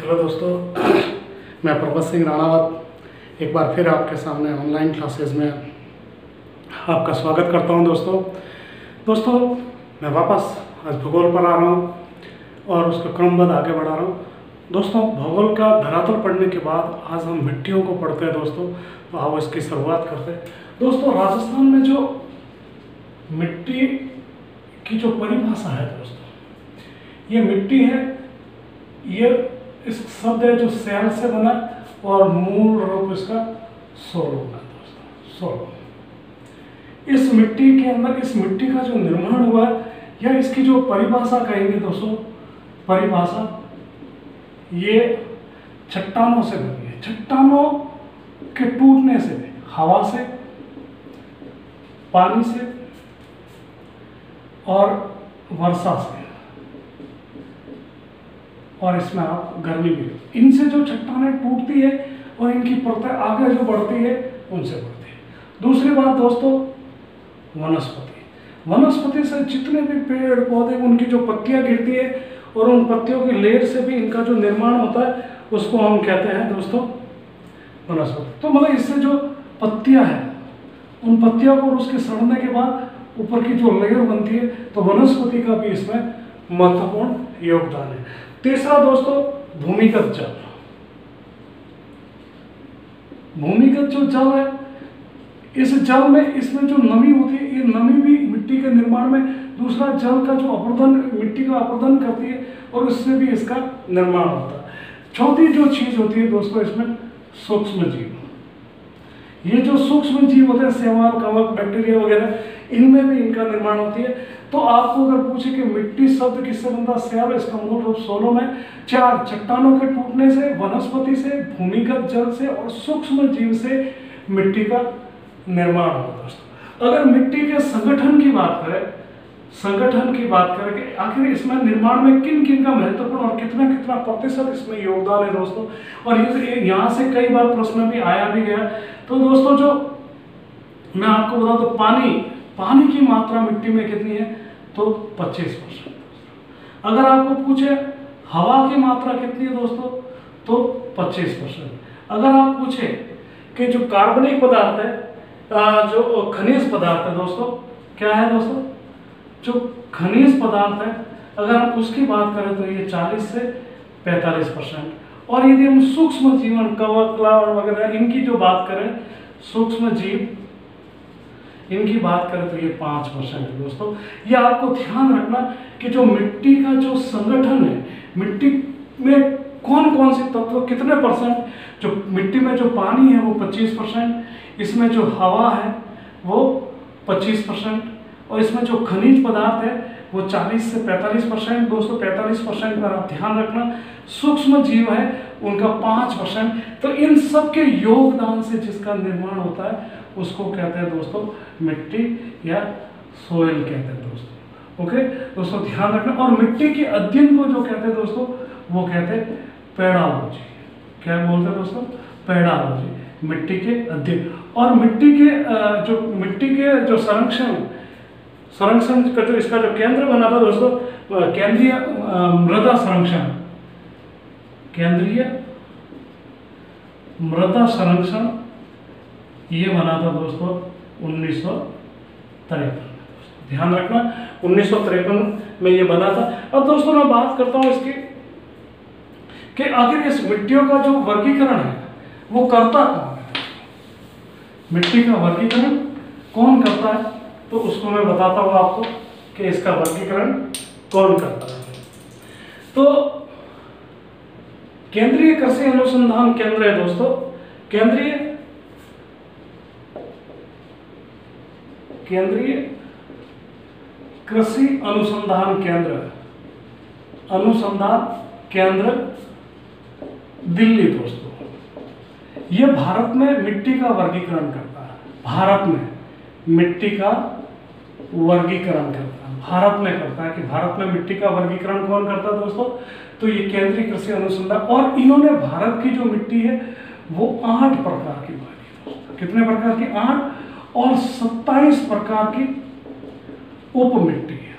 Hello दोस्तों, मैं प्रभत सिंह राणावत एक बार फिर आपके सामने ऑनलाइन क्लासेस में आपका स्वागत करता हूं। दोस्तों मैं वापस आज भूगोल पर आ रहा हूं और उसका क्रमबद्ध आगे बढ़ा रहा हूं। दोस्तों भूगोल का धरातल पढ़ने के बाद आज हम मिट्टियों को पढ़ते हैं दोस्तों, तो आओ इसकी शुरुआत करते हैं। दोस्तों राजस्थान में जो मिट्टी की जो परिभाषा है दोस्तों, ये मिट्टी है, ये इस शब्द है जो सैल से बना और मूल रूप इसका सोलो है दोस्तों, सोलो। इस मिट्टी के अंदर इस मिट्टी का जो निर्माण हुआ या इसकी जो परिभाषा कहेंगे दोस्तों, परिभाषा ये चट्टानों से बनी है। चट्टानों के टूटने से, हवा से, पानी से और वर्षा से, और इसमें आप गर्मी भी, इनसे जो चट्टानें टूटती है और इनकी परतें आगे जो बढ़ती है उनसे बढ़ती है। दूसरी बात दोस्तों, वनस्पति से जितने भी पेड़ पौधे, उनकी जो पत्तियां गिरती है और उन पत्तियों की लेयर से भी इनका जो निर्माण होता है उसको हम कहते हैं दोस्तों वनस्पति। तो मतलब इससे जो पत्तियां हैं, उन पत्तियों को उसके सड़ने के बाद ऊपर की जो लेयर बनती है, तो वनस्पति का भी इसमें महत्वपूर्ण योगदान है। तीसरा दोस्तों, भूमिगत जल। भूमिगत जो जल है, इस जल में इसमें जो नमी होती है, ये नमी भी मिट्टी के निर्माण में, दूसरा जल का जो अपरदन, मिट्टी का अपरदन करती है और उससे भी इसका निर्माण होता है। चौथी जो चीज होती है दोस्तों इसमें, सूक्ष्म जीव। ये जो सूक्ष्म जीव होते हैं, शैवाल, कवक, बैक्टीरिया वगैरह, इनमें भी इनका निर्माण होती है। तो आपको अगर पूछे कि मिट्टी शब्द किससे बनता, शैवाल, इसका मूल रूप सोलो में 4 चट्टानों के टूटने से, वनस्पति से, भूमिगत जल से और सूक्ष्म जीव से मिट्टी का निर्माण होता है दोस्तों। अगर मिट्टी के संगठन की बात करें, कि आखिर इसमें निर्माण में किन किन का महत्वपूर्ण और कितना प्रतिशत इसमें योगदान है दोस्तों, और ये यहाँ से कई बार प्रश्न भी आया भी गया। तो दोस्तों जो मैं आपको बता दूं, पानी की मात्रा मिट्टी में कितनी है, तो 25%। अगर आपको पूछे हवा की मात्रा कितनी है दोस्तों, तो 25%। अगर आप पूछे कि जो कार्बनिक पदार्थ है, जो खनिज पदार्थ है दोस्तों, क्या है दोस्तों, जो खनिज पदार्थ है, अगर आप उसकी बात करें तो ये 40 से 45%। और यदि हम सूक्ष्म जीवन, कवक, क्लाउड वगैरह, इनकी जो बात करें, सूक्ष्म जीव, इनकी बात करें तो ये 5% है दोस्तों। ये आपको ध्यान रखना कि जो मिट्टी का जो संगठन है, मिट्टी में कौन कौन से तत्व कितने परसेंट, जो मिट्टी में जो पानी है वो 25%, इसमें जो हवा है वो 25%, और इसमें जो खनिज पदार्थ है वो 40 से 45% दोस्तों, 45% पर आप ध्यान रखना। सूक्ष्म जीव है उनका 5%। तो इन सब के योगदान से जिसका निर्माण होता है उसको कहते हैं दोस्तों मिट्टी या सोयल कहते हैं दोस्तों। ओके दोस्तों, ध्यान रखना। और मिट्टी के अध्ययन को जो कहते हैं दोस्तों, वो कहते हैं पेडालॉजी। क्या बोलते हैं दोस्तों, पेडालॉजी, मिट्टी के अध्ययन। और मिट्टी के जो संरक्षण का जो इसका जो केंद्र बना था दोस्तों, केंद्रीय मृदा संरक्षण, केंद्रीय मृदा संरक्षण, ये बना था दोस्तों 1953 में। ध्यान रखना 1953 में ये बना था। अब दोस्तों मैं बात करता हूं इसकी कि आखिर इस मिट्टियों का जो वर्गीकरण है वो करता कौन है। मिट्टी का वर्गीकरण कौन करता है, तो उसको मैं बताता हूं आपको कि इसका वर्गीकरण कौन करता है। तो केंद्रीय कृषि अनुसंधान केंद्र है दोस्तों, केंद्रीय कृषि अनुसंधान केंद्र दिल्ली दोस्तों। ये भारत में मिट्टी का वर्गीकरण करता है, भारत में मिट्टी का वर्गीकरण करता है, भारत में करता है। कि भारत में मिट्टी का वर्गीकरण कौन करता है दोस्तों, तो ये केंद्रीय कृषि अनुसंधान। और इन्होंने भारत की जो मिट्टी है वो 8 प्रकार की बांटी दोस्तों। कितने प्रकार की, 8, और 27 प्रकार की उप मिट्टी है।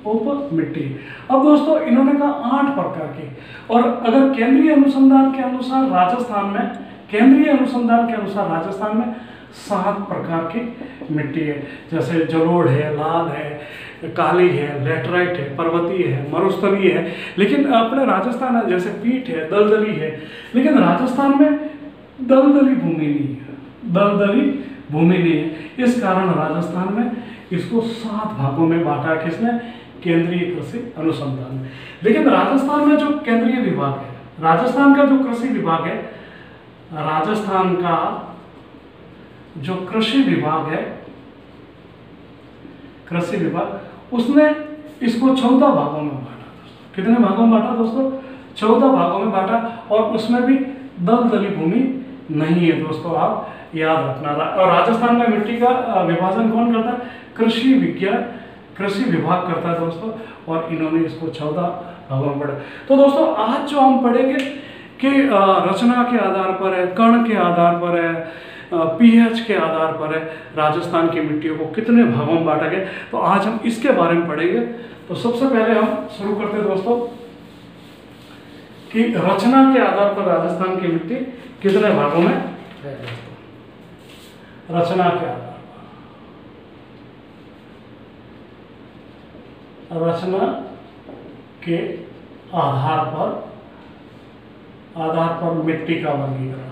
उप मिट्टी। अब दोस्तों इन्होंने कहा 8 प्रकार की, और अगर केंद्रीय अनुसंधान के अनुसार राजस्थान में, केंद्रीय अनुसंधान के अनुसार राजस्थान में 7 प्रकार की मिट्टी है, जैसे जलोढ़ है, लाल है, काली है, लेटराइट है, पर्वतीय है, मरुस्थलीय है। लेकिन अपने राजस्थान है जैसे पीठ है, दलदली है, लेकिन राजस्थान में दलदली भूमि नहीं है, दलदली भूमि नहीं है। इस कारण राजस्थान में इसको 7 भागों में बांटा है, किसने? केंद्रीय कृषि अनुसंधान में। लेकिन राजस्थान में जो केंद्रीय विभाग है, राजस्थान का जो कृषि विभाग है, राजस्थान का जो कृषि विभाग है, कृषि विभाग, उसने इसको 14 भागों में बांटा। कितने भागों में बांटा दोस्तों? 14 भागों में बांटा, और उसमें भी दलदली भूमि नहीं है दोस्तों, आप याद रखना। और राजस्थान में मिट्टी का विभाजन कौन करता है? कृषि विज्ञान, कृषि विभाग करता है दोस्तों, और इन्होंने इसको 14 भागों में पढ़ा। तो दोस्तों आज जो हम पढ़ेंगे कि रचना के आधार पर है, कण के आधार पर है, पीएच के आधार पर है, राजस्थान की मिट्टियों को कितने भागों में बांटा गया, तो आज हम इसके बारे में पढ़ेंगे। तो सबसे पहले हम शुरू करते हैं दोस्तों कि रचना के आधार पर राजस्थान की मिट्टी कितने भागों में है। रचना के आधार पर, रचना के आधार पर मिट्टी का वर्गीकरण,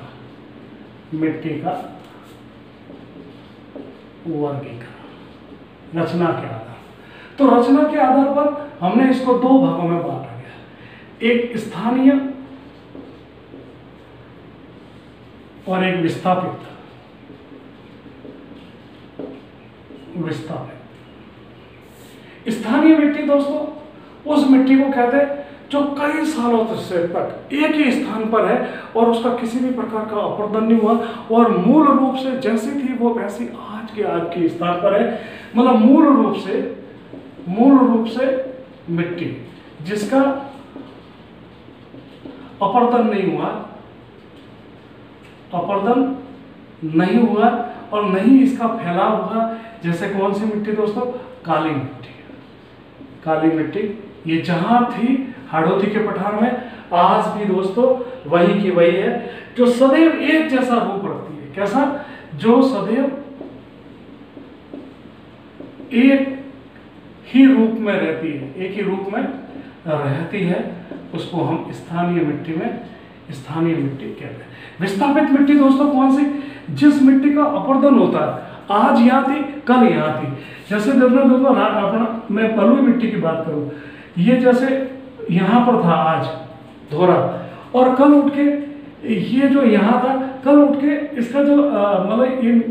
मिट्टी का वर्गीकरण रचना के आधार। तो रचना के आधार पर हमने इसको 2 भागों में बांटा गया, एक स्थानीय और एक विस्थापित। स्थानीय मिट्टी दोस्तों उस मिट्टी को कहते हैं जो कई सालों से तक एक ही स्थान पर है और उसका किसी भी प्रकार का अपर्दन नहीं हुआ, और मूल रूप से जैसी थी वो वैसी आज के स्थान पर है। मतलब मूल रूप से मिट्टी जिसका अपर्दन नहीं हुआ और नहीं इसका फैलाव हुआ। जैसे कौन सी मिट्टी दोस्तों? काली मिट्टी। काली मिट्टी ये जहां थी हाड़ौती के पठार में, आज भी दोस्तों वही की वही है, जो सदैव एक जैसा रूप रखती है। कैसा? जो सदैव एक ही रूप में रहती है, एक ही रूप में रहती है, उसको हम स्थानीय मिट्टी कहते हैं। विस्थापित मिट्टी दोस्तों कौन सी? जिस मिट्टी का अपरदन होता है, आज यहाँ थी कल यहाँ थी। जैसे दोस्तों अपना मैं बलुई मिट्टी की बात करूं, ये जैसे यहाँ पर था आज धोरा, और कल उठ के ये जो यहाँ था, कल उठ के इसका जो मतलब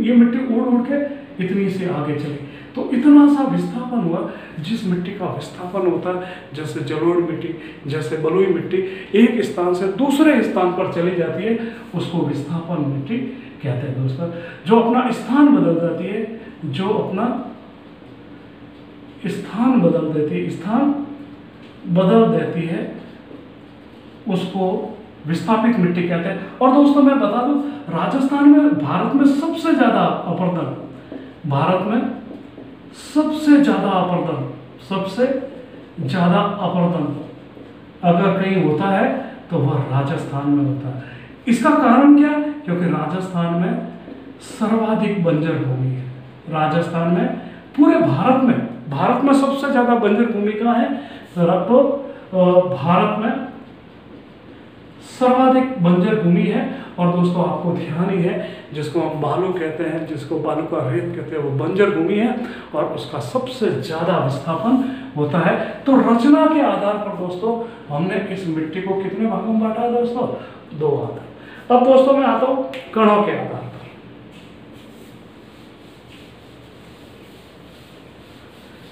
ये मिट्टी उड़ के इतनी से आगे चली। तो इतना सा विस्थापन हुआ। जिस मिट्टी का विस्थापन होता है, जैसे जलोढ़ मिट्टी, जैसे बलुई मिट्टी एक स्थान से दूसरे स्थान पर चली जाती है, उसको विस्थापन मिट्टी कहते हैं दोस्तों। जो अपना स्थान बदल जाती है, जो अपना स्थान बदल देती है, उसको विस्थापित मिट्टी कहते हैं। और दोस्तों मैं बता दूं, राजस्थान में भारत में सबसे ज्यादा अपरदन, अगर कहीं होता है तो वह राजस्थान में होता है। इसका कारण क्या? क्योंकि राजस्थान में सर्वाधिक बंजर भूमि है। राजस्थान में पूरे भारत में सबसे ज्यादा बंजर भूमि कहाँ है? तो भारत में सर्वाधिक बंजर भूमि है। और दोस्तों आपको ध्यान ही है, जिसको हम बालू कहते हैं, जिसको बालू का रेत कहते हैं, वो बंजर भूमि है और उसका सबसे ज्यादा विस्थापन होता है। तो रचना के आधार पर दोस्तों हमने इस मिट्टी को कितने भागों में बांटा है दोस्तों? 2 भाग। अब दोस्तों मैं आता हूं कणों के आधार पर।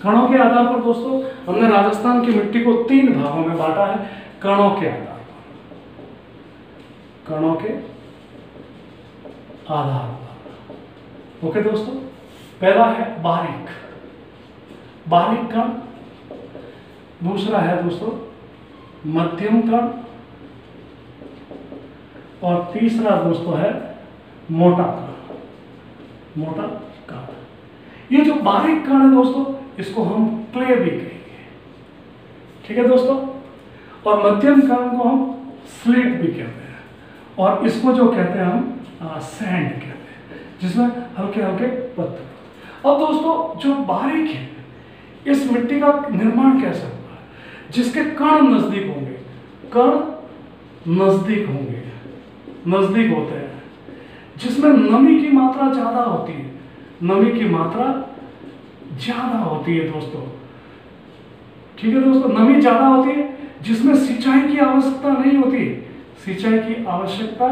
कणों के आधार पर दोस्तों हमने राजस्थान की मिट्टी को 3 भागों में बांटा है, कणों के आधार पर। कणों के आधार पर ओके दोस्तों, पहला है बारीक कण, दूसरा है दोस्तों मध्यम कण, और तीसरा दोस्तों है मोटा कण। ये जो बारीक कण है दोस्तों, इसको हम क्ले भी कहेंगे। ठीक है दोस्तों। और मध्यम कण को हम स्लेट भी कहते हैं, और इसको जो कहते हैं हम सैंड कहते हैं, जिसमें हल्के हल्के पत्थर। अब दोस्तों जो बारीक है, इस मिट्टी का निर्माण कैसे होगा, जिसके कण नजदीक होंगे, कण नजदीक होंगे, नजदीक होते हैं, जिसमें नमी की मात्रा ज्यादा होती है, नमी की मात्रा ज्यादा होती है दोस्तों। ठीक है दोस्तों, नमी ज्यादा होती है, जिसमें सिंचाई की आवश्यकता नहीं होती, सिंचाई की आवश्यकता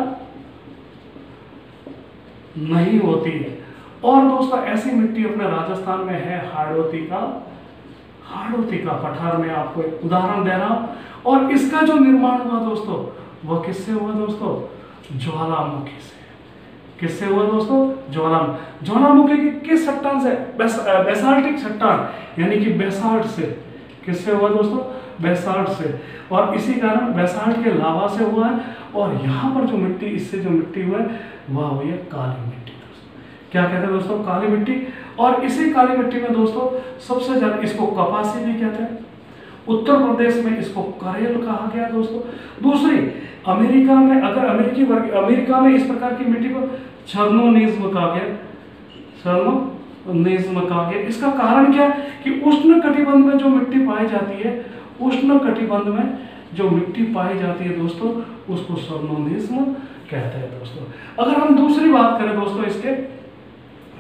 नहीं होती है। और दोस्तों ऐसी मिट्टी अपने राजस्थान में है हाड़ौती का, हाड़ौती का पठार में आपको एक उदाहरण दे रहा हूं। और इसका जो निर्माण हुआ दोस्तों, वह किससे हुआ दोस्तों, ज्वालामुखी से। किससे हुआ दोस्तों, ज्वालामुखी की किस चट्टान से, बेसाल्टिक चट्टान यानी कि बेसाल्ट से। किससे हुआ दोस्तों, बेसाल्ट से। और इसी कारण बेसाल्ट के लावा से हुआ है। और यहाँ पर जो मिट्टी, इससे जो मिट्टी हुआ है वह हुई है काली मिट्टी दोस्तों। क्या कहते हैं दोस्तों, काली मिट्टी। और इसी काली मिट्टी में दोस्तों सबसे ज्यादा इसको कपासी भी कहते हैं। उत्तर प्रदेश में इसको करेल कहा गया दोस्तों। दूसरी अमेरिका में, अगर अमेरिका में इस प्रकार की मिट्टी को छर्नोनिज्म कहा गया, छर्नोनिज्म कहा गया। इसका कारण क्या है कि उष्ण कटिबंध में जो मिट्टी पाई जाती है, उष्ण कटिबंध में जो मिट्टी पाई जाती है दोस्तों, उसको छर्नोनिज्म कहते हैं दोस्तों। अगर हम दूसरी बात करें दोस्तों इसके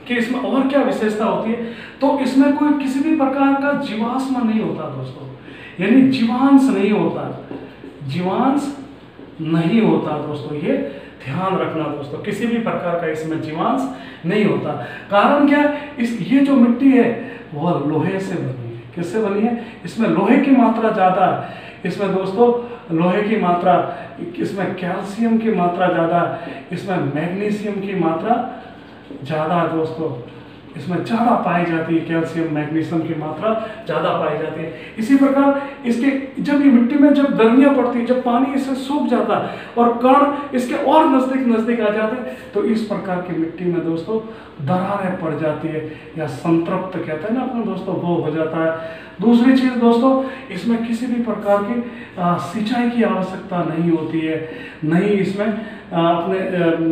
कि इसमें और क्या विशेषता होती है, तो इसमें कोई किसी भी प्रकार का जीवाश्म नहीं होता दोस्तों, यानी जीवांश नहीं होता, जीवांश नहीं होता दोस्तों। ये ध्यान रखना दोस्तों, किसी भी प्रकार का इसमें जीवांश नहीं होता। कारण क्या है, ये जो मिट्टी है वह लोहे से बनी है। किससे बनी है, इसमें लोहे की मात्रा ज्यादा है, इसमें दोस्तों लोहे की मात्रा, इसमें कैल्शियम की मात्रा ज्यादा, इसमें मैग्नीशियम की मात्रा ज्यादा है दोस्तों, इसमें ज्यादा पाई जाती है, कैल्शियम मैग्नीशियम की मात्रा ज्यादा पाई जाती है। इसी प्रकार इसके जब ये मिट्टी में जब गर्मियां पड़ती है, जब पानी इससे सूख जाता है और कण इसके और नजदीक आ जाते हैं, तो इस प्रकार की मिट्टी में दोस्तों दरारें पड़ जाती है, या संतृप्त कहते हैं ना अपने दोस्तों, वो हो जाता है। दूसरी चीज दोस्तों, इसमें किसी भी प्रकार की सिंचाई की आवश्यकता नहीं होती है, नहीं इसमें अपने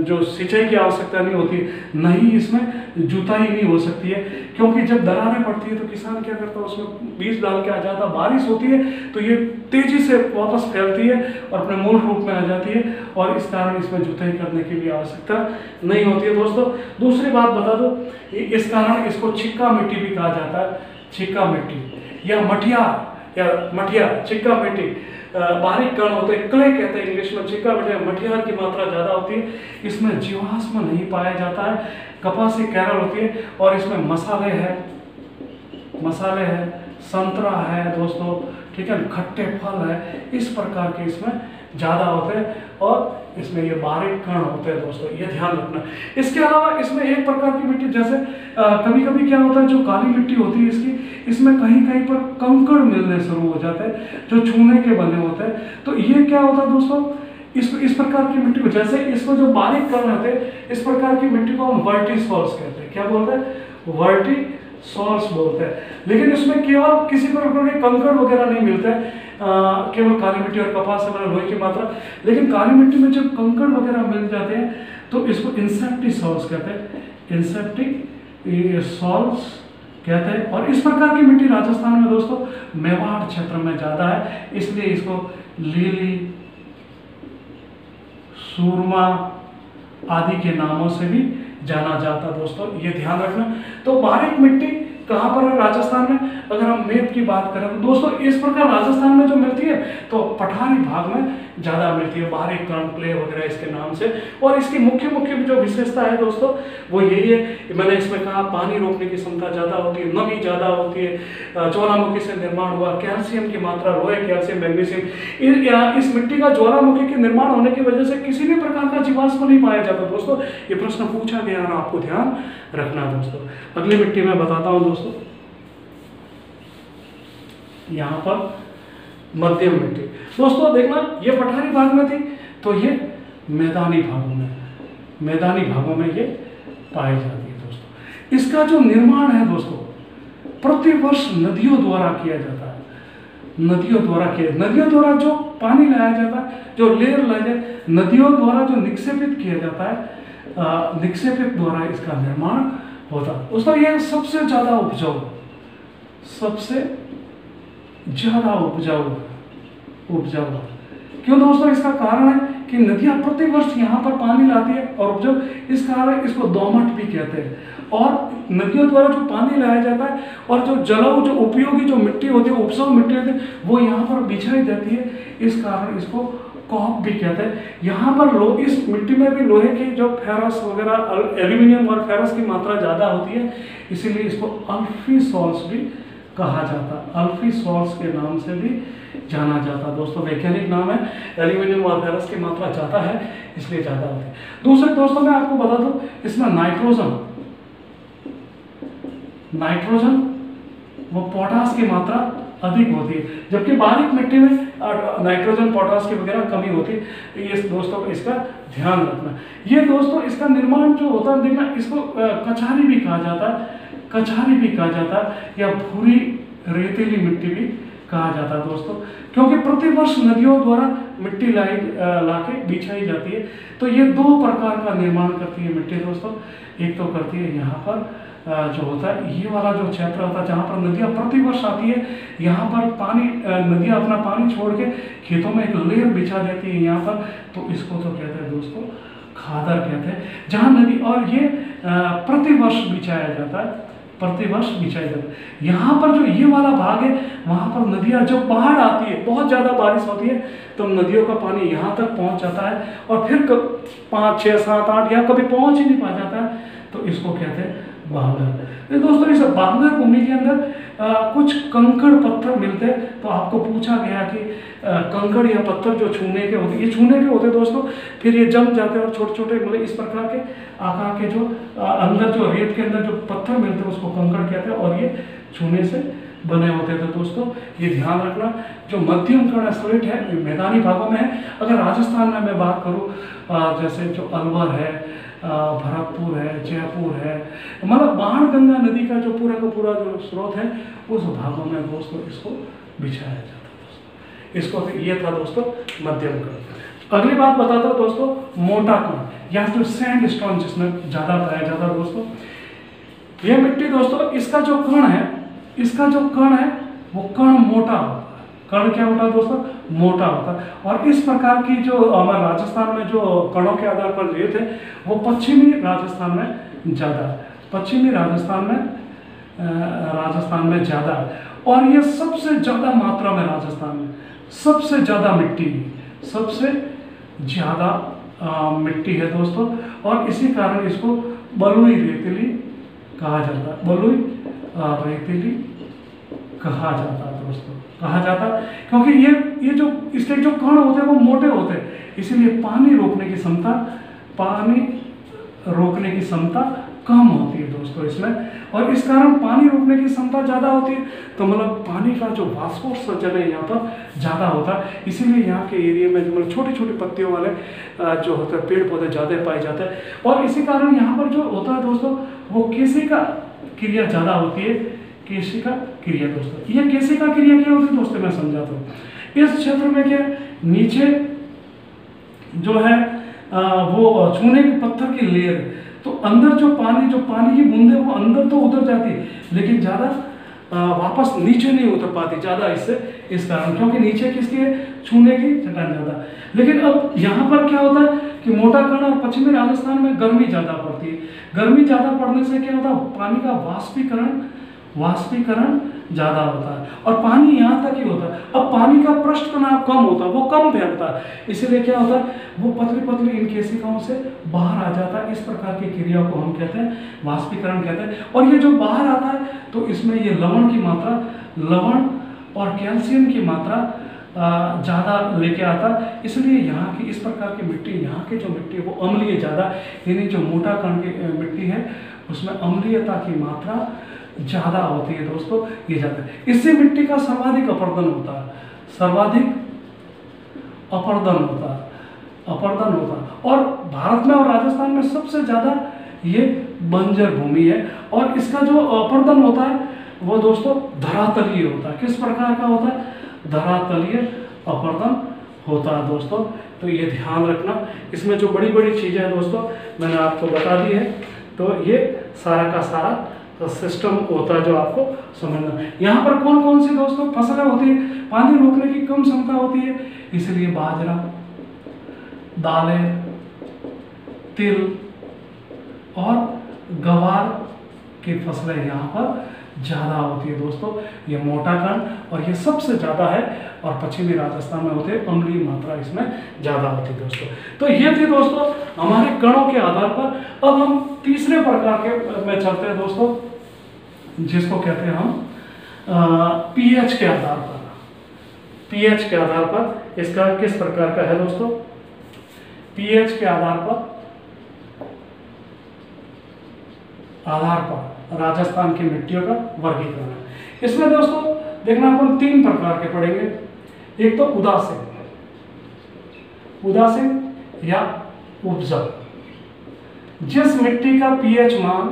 जो सिंचाई की आवश्यकता नहीं होती, नहीं इसमें जुताई नहीं हो सकती है, क्योंकि जब दरारें पड़ती है तो किसान क्या करता है, उसमें बीज डाल के आ जाता, बारिश होती है तो ये तेजी से वापस फैलती है और अपने मूल रूप में आ जाती है, और इस कारण इसमें जुताई करने की भी आवश्यकता नहीं होती है दोस्तों। दूसरी बात बता दो, इस कारण इसको छिक्का मिट्टी भी कहा जाता है, छिक्का मिट्टी या मठिया, छिक्का मिट्टी। बारीक कण होते हैं, क्ले कहते हैं इंग्लिश में, छिक्का मिट्टी, मठियार की मात्रा ज्यादा होती है, इसमें जीवाश्म नहीं पाया जाता है, कपासी कैरल होती है, और इसमें मसाले हैं, संतरा है दोस्तों, ठीक है, खट्टे फल है, इस प्रकार के इसमें ज्यादा होते हैं, और इसमें ये बारीक कण होते हैं दोस्तों, ये ध्यान रखना। इसके अलावा इसमें एक प्रकार की मिट्टी, जैसे कभी कभी क्या होता है, जो काली मिट्टी होती है इसमें कहीं कहीं पर कंकड़ मिलने शुरू हो जाते हैं, जो चूने के बने होते हैं। तो ये क्या होता है दोस्तों, इस प्रकार की मिट्टी को, जैसे इसमें जो बारीक कण होते हैं, इस प्रकार की मिट्टी को हम वर्टिसॉल्स कहते हैं। क्या बोलते हैं, वर्टिसॉल्स बोलते हैं। लेकिन इसमें केवल किसी प्रकार के कंकड़ वगैरह नहीं मिलते हैं, केवल काली मिट्टी और कपास से बने लोहे की मात्रा। लेकिन काली मिट्टी में जब कंकड़ वगैरह मिल जाते हैं तो इसको इंसेप्टिसॉल्स कहते हैं, इंसेप्टिसॉल्स कहते हैं। और इस प्रकार की मिट्टी राजस्थान में दोस्तों मेवाड़ क्षेत्र में ज्यादा है, इसलिए इसको लीली, सूरमा आदि के नामों से भी जाना जाता दोस्तों, ये ध्यान रखना। तो बारीक मिट्टी कहाँ पर है राजस्थान में, अगर हम मैप की बात करें तो दोस्तों इस प्रकार राजस्थान में जो मिलती है तो पठारी भाग में ज्यादा मिलती है, बारीक कण, क्ले वगैरह इसके नाम से। और इसकी मुख्य जो विशेषता है दोस्तों वो यही है, मैंने इसमें कहा पानी रोकने की क्षमता ज्यादा होती है, नमी ज्यादा होती है, ज्वालामुखी से निर्माण हुआ, कैल्शियम की मात्रा, लोहे, कैल्शियम, मैग्नीशियम, इस मिट्टी का ज्वालामुखी के निर्माण होने की वजह से किसी भी प्रकार का जीवाश्म नहीं पाया जाता दोस्तों। ये प्रश्न पूछा गया और आपको ध्यान रखना दोस्तों। अगली मिट्टी में बताता हूं दोस्तों, यहां पर मध्यम मिट्टी दोस्तों, देखना ये पठारी भाग में थी, तो ये मैदानी भागों में ये पाई जाती है दोस्तों। इसका जो निर्माण है दोस्तों प्रतिवर्ष नदियों द्वारा किया जाता है, नदियों द्वारा किया, नदियों द्वारा जो पानी लाया जाता है, जो लेयर लाया जाता है, नदियों द्वारा जो निक्षेपित किया जाता है, निक्षेपित द्वारा इसका निर्माण होता है। दोस्तों यह सबसे ज्यादा उपजाऊ, सबसे ज्यादा उपजाऊ क्यों दोस्तों? इसका कारण है कि नदियां प्रतिवर्ष यहाँ पर पानी लाती है और उपजाऊ, इस कारण इसको दोमट भी कहते हैं। और नदियों द्वारा जो पानी लाया जाता है और जो जलाऊ, जो उपयोगी जो मिट्टी होती है, उपजाऊ मिट्टी होती है, वो यहाँ पर बिछाई जाती है, इस कारण इसको कॉप भी कहते हैं। यहाँ पर इस मिट्टी में भी लोहे की जो फेरस वगैरह, एल्यूमिनियम और फेरस की मात्रा ज़्यादा होती है, इसीलिए इसको अल्फी सॉल्ट्स भी कहा जाता है, अल्फी सॉल्ट्स के नाम से भी जाना जाता है। दोस्तों वैज्ञानिक नाम है, एल्यूमिनियम और फेरस की मात्रा ज़्यादा है इसलिए ज़्यादा होती है। दूसरे दोस्तों मैं आपको बता दूं, इसमें नाइट्रोजन वो पोटास की मात्रा अधिक होती है, जबकि बारीक मिट्टी में नाइट्रोजन पोटास की वगैरह कमी होती है। ये दोस्तों इसका ध्यान रखना। ये दोस्तों इसका निर्माण जो होता है, देखना, इसको कछारी भी कहा जाता है या भूरी रेतीली मिट्टी भी कहा जाता है दोस्तों, क्योंकि प्रतिवर्ष नदियों द्वारा मिट्टी लाके बिछाई जाती है। तो ये दो प्रकार का निर्माण करती है मिट्टी दोस्तों। एक तो करती है यहाँ पर जो होता है, ये वाला जो क्षेत्र होता है जहाँ पर नदियाँ प्रतिवर्ष आती है, यहाँ पर पानी, नदियाँ अपना पानी छोड़ के खेतों में एक लेयर बिछा देती है यहाँ पर, तो इसको तो कहते हैं दोस्तों खादर कहते हैं। जहाँ नदी, और ये प्रतिवर्ष बिछाया जाता है, यहाँ पर जो ये वाला भाग है, वहाँ पर नदियाँ जब बाढ़ आती है, बहुत ज़्यादा बारिश होती है, तो नदियों का पानी यहाँ तक पहुँच जाता है और फिर 5, 6, 7, 8 या कभी पहुँच ही नहीं पा जाता है, तो इसको कहते हैं बांगर। दोस्तों इस बांगर भूमि के अंदर कुछ कंकड़ पत्थर मिलते हैं। तो आपको पूछा गया कि कंकड़ या पत्थर जो छूने के होते, ये छूने के होते दोस्तों, फिर ये जम जाते हैं और छोटे छोटे मतलब इस प्रकार के आकार के जो अंदर जो रेत के अंदर जो पत्थर मिलते हैं उसको कंकड़ कहते हैं और ये छूने से बने होते थे दोस्तों। ये ध्यान रखना, जो मध्यम कण स्लेट है मैदानी भागों में है। अगर राजस्थान में मैं बात करूँ, जैसे जो अलवर है, भरतपुर है, जयपुर है, मतलब बाणगंगा नदी का जो पूरा जो स्रोत है, उस भागों में दोस्तों इसको बिछाया जाता है दोस्तों। इसको ये था दोस्तों मध्यम कण। अगली बात बताता हूँ दोस्तों, मोटा कण या जो सैंड स्टोन जिसमें ज़्यादा पाया जाता है दोस्तों। ये मिट्टी दोस्तों, इसका जो कण है वो कण मोटा होता है। कण क्या होता है दोस्तों? मोटा होता है। और इस प्रकार की जो हमारे राजस्थान में जो कणों के आधार पर रेत है, वो पश्चिमी राजस्थान में ज़्यादा है, पश्चिमी राजस्थान में ज़्यादा है। और ये सबसे ज़्यादा मात्रा में राजस्थान में सबसे ज़्यादा मिट्टी है दोस्तों। और इसी कारण इसको बलुई रेतीली कहा जाता है, बलुई रेतीली कहा जाता है दोस्तों, कहा जाता है क्योंकि ये जो इसके जो कण होते हैं वो मोटे होते हैं, इसीलिए पानी रोकने की क्षमता कम होती है दोस्तों इसमें। और इस कारण पानी रोकने की क्षमता ज़्यादा होती है, तो मतलब पानी का जो वाष्पोत्सर्जन है यहाँ पर ज़्यादा होता है। इसीलिए यहाँ के एरिया में जो मतलब छोटी छोटी पत्तियों वाले जो होते हैं पेड़ पौधे ज़्यादा पाए जाते हैं। और इसी कारण यहाँ पर जो होता है दोस्तों, वो केशिका क्रिया ज़्यादा होती है। केशिका क्रिया दोस्तों, ये केशिका क्रिया क्या होती है दोस्तों, मैं समझाता हूँ। इस क्षेत्र में क्या नीचे जो है वो छूने के पत्थर की लेयर, तो अंदर जो पानी की बूंदे वो अंदर तो उतर जाती है, लेकिन ज़्यादा वापस नीचे नहीं उतर पाती ज़्यादा, इस कारण, क्योंकि नीचे किसकी है, छूने की चट्टान ज़्यादा। लेकिन अब यहाँ पर क्या होता है कि मोटा कण और पश्चिमी राजस्थान में गर्मी ज़्यादा पड़ती है। गर्मी ज़्यादा पड़ने से क्या होता है, पानी का वाष्पीकरण ज़्यादा होता है और पानी यहाँ तक ही होता है। अब पानी का पृष्ठ तनाव कम होता है, वो कम फैलता है, इसीलिए क्या होता है, वो पतली इन केशिकाओं से बाहर आ जाता है। इस प्रकार की क्रिया को हम कहते हैं वाष्पीकरण कहते हैं। और ये जो बाहर आता है तो इसमें ये लवण और कैल्शियम की मात्रा ज़्यादा लेके आता है, इसलिए यहाँ की इस प्रकार की मिट्टी, यहाँ की जो मिट्टी है वो अम्लीय ज़्यादा, यानी जो मोटा कण की मिट्टी है उसमें अम्लीयता की मात्रा ज़्यादा होती है दोस्तों, ये ज़्यादा। इससे मिट्टी का सर्वाधिक अपर्दन होता है। और भारत में और राजस्थान में सबसे ज़्यादा ये बंजर भूमि है। और इसका जो अपर्दन होता है वो दोस्तों धरातलीय होता है। किस प्रकार का होता है? धरातलीय अपरदन होता है दोस्तों। तो ये ध्यान रखना, इसमें जो बड़ी बड़ी चीज़ें हैं दोस्तों मैंने आपको बता दी है। तो ये सारा का सारा सिस्टम होता है जो आपको समझना है। यहाँ पर कौन कौन सी दोस्तों फसलें होती है, पानी रोकने की कम क्षमता होती है, इसलिए बाजरा, दालें, तिल और गवार की फसलें यहाँ पर ज़्यादा होती है दोस्तों। ये मोटा कण और ये सबसे ज़्यादा है, और पश्चिमी राजस्थान में होते हैं, अम्लीय मात्रा इसमें ज़्यादा होती है दोस्तों। तो ये थी दोस्तों हमारे कणों के आधार पर। अब हम तीसरे प्रकार के में चलते हैं दोस्तों, जिसको कहते हैं हम पीएच के आधार पर। पीएच के आधार पर इसका किस प्रकार का है दोस्तों, पीएच के आधार पर राजस्थान की मिट्टियों का वर्गीकरण है। इसमें दोस्तों देखना अपन 3 प्रकार के पढ़ेंगे। एक तो उदासीन या उपजाऊ। जिस मिट्टी का पीएच मान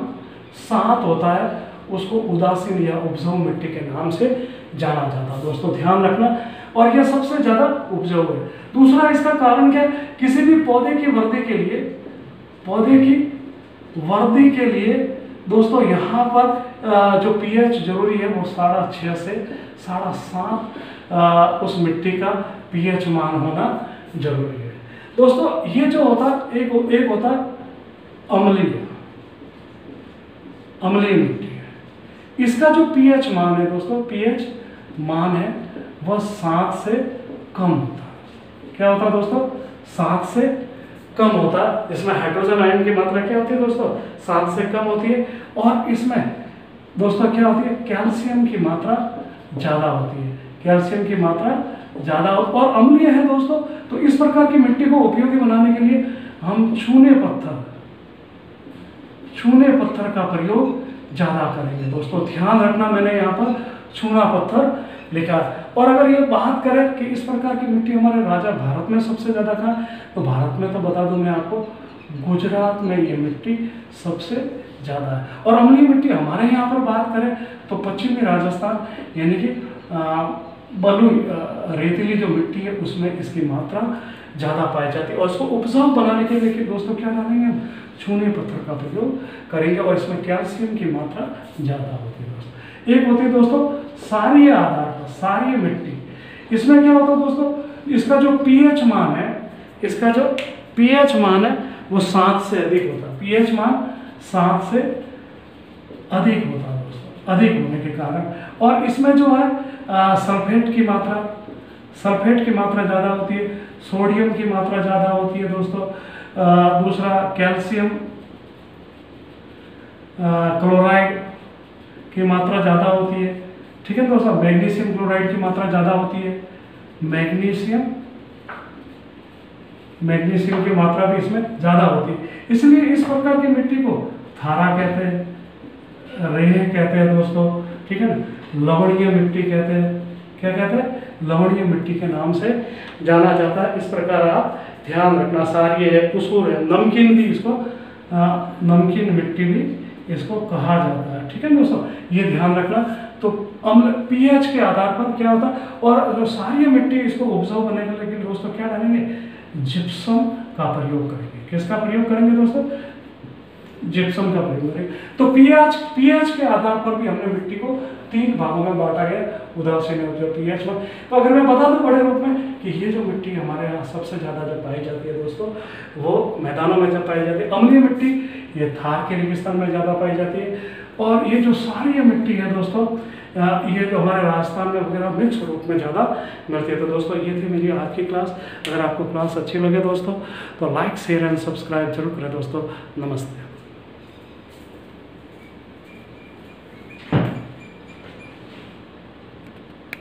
7 होता है उसको उदासीन या उपजाऊ मिट्टी के नाम से जाना जाता है दोस्तों, ध्यान रखना। और यह सबसे ज्यादा उपजाऊ है। दूसरा इसका कारण क्या है, किसी भी पौधे की वृद्धि के लिए दोस्तों यहाँ पर जो पीएच जरूरी है वो 6.5 से 7.5 उस मिट्टी का पीएच मान होना जरूरी है दोस्तों। ये जो होता है एक होता है अम्लीय मिट्टी है। इसका जो पीएच मान है दोस्तों, पीएच मान है वह 7 से कम होता है। क्या होता है दोस्तों, 7 से कम होता है। इसमें हाइड्रोजन आयन की मात्रा क्या होती है दोस्तों, 7 से कम होती है। और इसमें दोस्तों क्या होती है, कैल्शियम की मात्रा ज़्यादा होती है, कैल्शियम की मात्रा ज़्यादा और अम्लीय है दोस्तों। तो इस प्रकार की मिट्टी को उपयोगी बनाने के लिए हम चूने पत्थर का प्रयोग ज़्यादा करेंगे दोस्तों, ध्यान रखना। मैंने यहाँ पर चूना पत्थर लिखा। और अगर ये बात करें कि इस प्रकार की मिट्टी हमारे भारत में सबसे ज़्यादा कहाँ, तो भारत में तो बता दूं मैं आपको, गुजरात में ये मिट्टी सबसे ज़्यादा है। और अम्लीय मिट्टी हमारे यहाँ पर बात करें तो पश्चिमी राजस्थान यानी कि बलुई रेतीली जो मिट्टी है उसमें इसकी मात्रा ज़्यादा पाई जाती है। और इसको उपजाऊ बनाने के लिए दोस्तों क्या डालेंगे हम, चूने पत्थर का प्रयोग करेंगे। और इसमें कैल्शियम की मात्रा ज़्यादा होती है दोस्तों। एक होती है दोस्तों क्षारीय आधार पर क्षारीय मिट्टी। इसमें क्या होता है दोस्तों, इसका जो पीएच मान है वो 7 से अधिक होता है। पीएच मान 7 से अधिक होता है दोस्तों, अधिक होने के कारण। और इसमें जो है सल्फेट की मात्रा ज़्यादा होती है, सोडियम की मात्रा ज़्यादा होती है दोस्तों। दूसरा कैल्शियम क्लोराइड की मात्रा ज़्यादा होती है, ठीक है दोस्तों। मैग्नीशियम क्लोराइड की मात्रा ज़्यादा होती है, मैग्नीशियम की मात्रा भी इसमें ज़्यादा होती है। इसलिए इस प्रकार की मिट्टी को थारा कहते हैं, रेह कहते हैं दोस्तों, ठीक है ना। लवणीय मिट्टी कहते हैं, क्या कहते हैं, लवणीय मिट्टी के नाम से जाना जाता है। इस प्रकार आप ध्यान रखना। क्षारीय है, कुसूर है, नमकीन भी इसको नमकीन मिट्टी भी इसको कहा जाता है, ठीक है दोस्तों, ये ध्यान रखना। तो अम्ल पीएच के आधार पर क्या होता है। और जो क्षारीय मिट्टी इसको उपजाऊ बनाने के लिए दोस्तों क्या डालेंगे, जिप्सम का प्रयोग करेंगे। किसका प्रयोग करेंगे दोस्तों, जिप्सम का प्रयोग करेंगे। तो पीएच के आधार पर भी हमने मिट्टी को 3 भागों में बांटा गया, उदासीन जो पीएच में। तो अगर मैं बता दूं बड़े रूप में कि ये जो मिट्टी हमारे यहाँ सबसे ज़्यादा जो पाई जाती है दोस्तों, वो मैदानों में जब पाई जाती है। अम्लीय मिट्टी ये थार के रेगिस्तान में ज़्यादा पाई जाती है। और ये जो क्षारीय मिट्टी है दोस्तों, ये जो हमारे राजस्थान में वगैरह मिक्स रूप में ज़्यादा मिलती है। तो दोस्तों ये थी मेरी आज की क्लास। अगर आपको क्लास अच्छी लगे दोस्तों तो लाइक शेयर एंड सब्सक्राइब जरूर करें दोस्तों। नमस्ते।